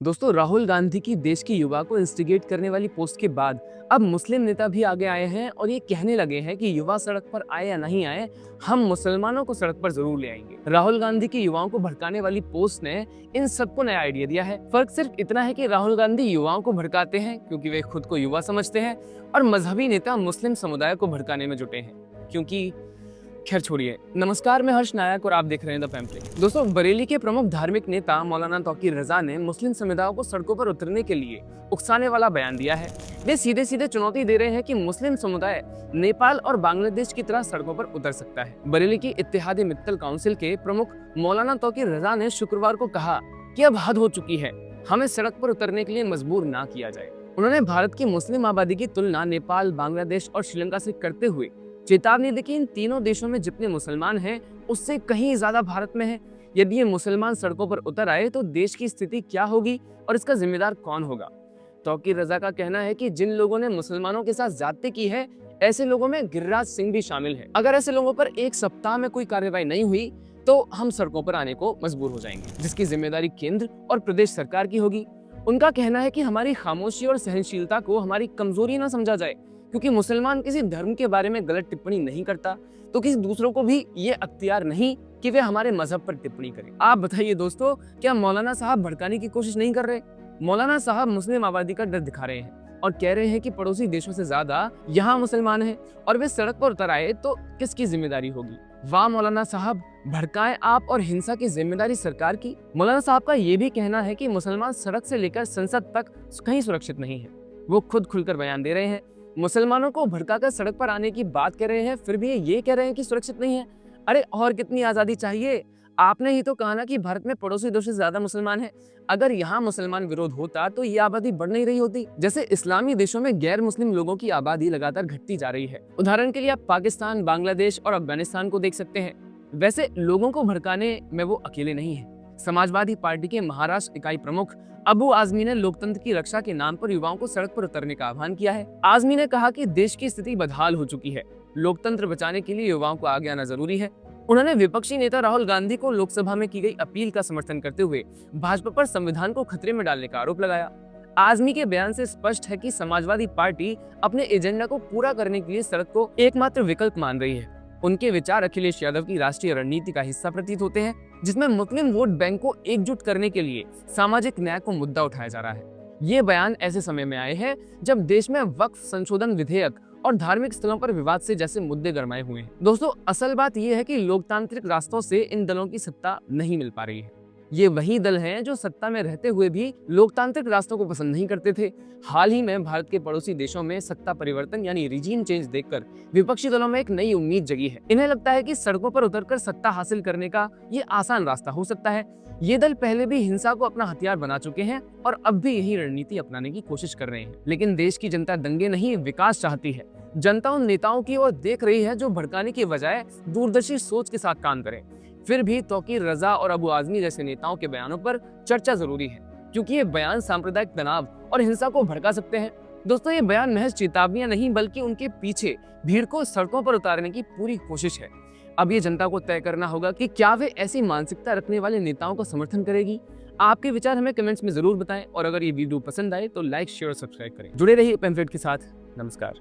दोस्तों, राहुल गांधी की देश के युवा को इंस्टिगेट करने वाली पोस्ट के बाद अब मुस्लिम नेता भी आगे आए हैं और ये कहने लगे हैं कि युवा सड़क पर आए या नहीं आए, हम मुसलमानों को सड़क पर जरूर ले आएंगे। राहुल गांधी की युवाओं को भड़काने वाली पोस्ट ने इन सबको नया आइडिया दिया है। फर्क सिर्फ इतना है कि राहुल गांधी युवाओं को भड़काते हैं क्योंकि वे खुद को युवा समझते हैं और मजहबी नेता मुस्लिम समुदाय को भड़काने में जुटे हैं क्योंकि खैर छोड़िए। नमस्कार, मैं हर्ष नायक और आप देख रहे हैं द पैम्पलेट। दोस्तों, बरेली के प्रमुख धार्मिक नेता मौलाना तौकीर रजा ने मुस्लिम समुदायों को सड़कों पर उतरने के लिए उकसाने वाला बयान दिया है। वे सीधे सीधे चुनौती दे रहे हैं कि मुस्लिम समुदाय नेपाल और बांग्लादेश की तरह सड़कों पर उतर सकता है। बरेली की इत्तेहादी मित्तल काउंसिल के प्रमुख मौलाना तौकीर रजा ने शुक्रवार को कहा कि अब हद हो चुकी है, हमें सड़क पर उतरने के लिए मजबूर ना किया जाए। उन्होंने भारत की मुस्लिम आबादी की तुलना नेपाल, बांग्लादेश और श्रीलंका से करते हुए चेतावनी दी कि इन तीनों देशों में जितने मुसलमान हैं उससे कहीं ज्यादा भारत में है। यदि ये मुसलमान सड़कों पर उतर आए तो देश की स्थिति क्या होगी और इसका जिम्मेदार कौन होगा। तौकीर रजा का कहना है कि जिन लोगों ने मुसलमानों के साथ ज्यादती की है, ऐसे लोगों में गिरिराज सिंह भी शामिल है। अगर ऐसे लोगों पर एक सप्ताह में कोई कार्रवाई नहीं हुई तो हम सड़कों पर आने को मजबूर हो जाएंगे, जिसकी जिम्मेदारी केंद्र और प्रदेश सरकार की होगी। उनका कहना है कि हमारी खामोशी और सहनशीलता को हमारी कमजोरी न समझा जाए, क्योंकि मुसलमान किसी धर्म के बारे में गलत टिप्पणी नहीं करता तो किसी दूसरों को भी ये अख्तियार नहीं कि वे हमारे मजहब पर टिप्पणी करें। आप बताइए दोस्तों, क्या मौलाना साहब भड़काने की कोशिश नहीं कर रहे? मौलाना साहब मुस्लिम आबादी का डर दिखा रहे हैं और कह रहे हैं कि पड़ोसी देशों से ज्यादा यहाँ मुसलमान हैं और वे सड़क पर उतर आए तो किसकी जिम्मेदारी होगी? वाह मौलाना साहब, भड़काएं आप और हिंसा की जिम्मेदारी सरकार की। मौलाना साहब का ये भी कहना है कि मुसलमान सड़क से लेकर संसद तक कहीं सुरक्षित नहीं है। वो खुद खुलकर बयान दे रहे हैं, मुसलमानों को भड़काकर सड़क पर आने की बात कर रहे हैं, फिर भी ये कह रहे हैं कि सुरक्षित नहीं है। अरे और कितनी आजादी चाहिए? आपने ही तो कहा ना कि भारत में पड़ोसी देशों से ज्यादा मुसलमान हैं। अगर यहाँ मुसलमान विरोध होता तो ये आबादी बढ़ नहीं रही होती। जैसे इस्लामी देशों में गैर मुस्लिम लोगों की आबादी लगातार घटती जा रही है। उदाहरण के लिए आप पाकिस्तान, बांग्लादेश और अफगानिस्तान को देख सकते हैं। वैसे लोगों को भड़काने में वो अकेले नहीं है। समाजवादी पार्टी के महाराष्ट्र इकाई प्रमुख अबू आजमी ने लोकतंत्र की रक्षा के नाम पर युवाओं को सड़क पर उतरने का आह्वान किया है। आजमी ने कहा कि देश की स्थिति बदहाल हो चुकी है, लोकतंत्र बचाने के लिए युवाओं को आगे आना जरूरी है। उन्होंने विपक्षी नेता राहुल गांधी को लोकसभा में की गई अपील का समर्थन करते हुए भाजपा पर संविधान को खतरे में डालने का आरोप लगाया। आजमी के बयान से स्पष्ट है कि समाजवादी पार्टी अपने एजेंडा को पूरा करने के लिए सड़क को एकमात्र विकल्प मान रही है। उनके विचार अखिलेश यादव की राष्ट्रीय रणनीति का हिस्सा प्रतीत होते हैं, जिसमें मुस्लिम वोट बैंक को एकजुट करने के लिए सामाजिक न्याय को मुद्दा उठाया जा रहा है। ये बयान ऐसे समय में आए हैं जब देश में वक्फ संशोधन विधेयक और धार्मिक स्थलों पर विवाद से जैसे मुद्दे गरमाए हुए हैं। दोस्तों, असल बात यह है कि लोकतांत्रिक रास्तों से इन दलों की सत्ता नहीं मिल पा रही है। ये वही दल हैं जो सत्ता में रहते हुए भी लोकतांत्रिक रास्तों को पसंद नहीं करते थे। हाल ही में भारत के पड़ोसी देशों में सत्ता परिवर्तन यानी रिजीम चेंज देखकर विपक्षी दलों में एक नई उम्मीद जगी है। इन्हें लगता है कि सड़कों पर उतरकर सत्ता हासिल करने का ये आसान रास्ता हो सकता है। ये दल पहले भी हिंसा को अपना हथियार बना चुके हैं और अब भी यही रणनीति अपनाने की कोशिश कर रहे हैं। लेकिन देश की जनता दंगे नहीं, विकास चाहती है। जनता उन नेताओं की ओर देख रही है जो भड़काने की बजाय दूरदर्शी सोच के साथ काम करें। फिर भी तौकीर रजा और अबू आजमी जैसे नेताओं के बयानों पर चर्चा जरूरी है, क्योंकि ये बयान सांप्रदायिक तनाव और हिंसा को भड़का सकते हैं। दोस्तों, ये बयान महज चेतावनियां नहीं बल्कि उनके पीछे भीड़ को सड़कों पर उतारने की पूरी कोशिश है। अब ये जनता को तय करना होगा कि क्या वे ऐसी मानसिकता रखने वाले नेताओं का समर्थन करेगी। आपके विचार हमें कमेंट्स में जरूर बताएं और अगर ये वीडियो पसंद आए तो लाइक, शेयर और सब्सक्राइब करें। जुड़े रहिए पैम्फलेट के साथ। नमस्कार।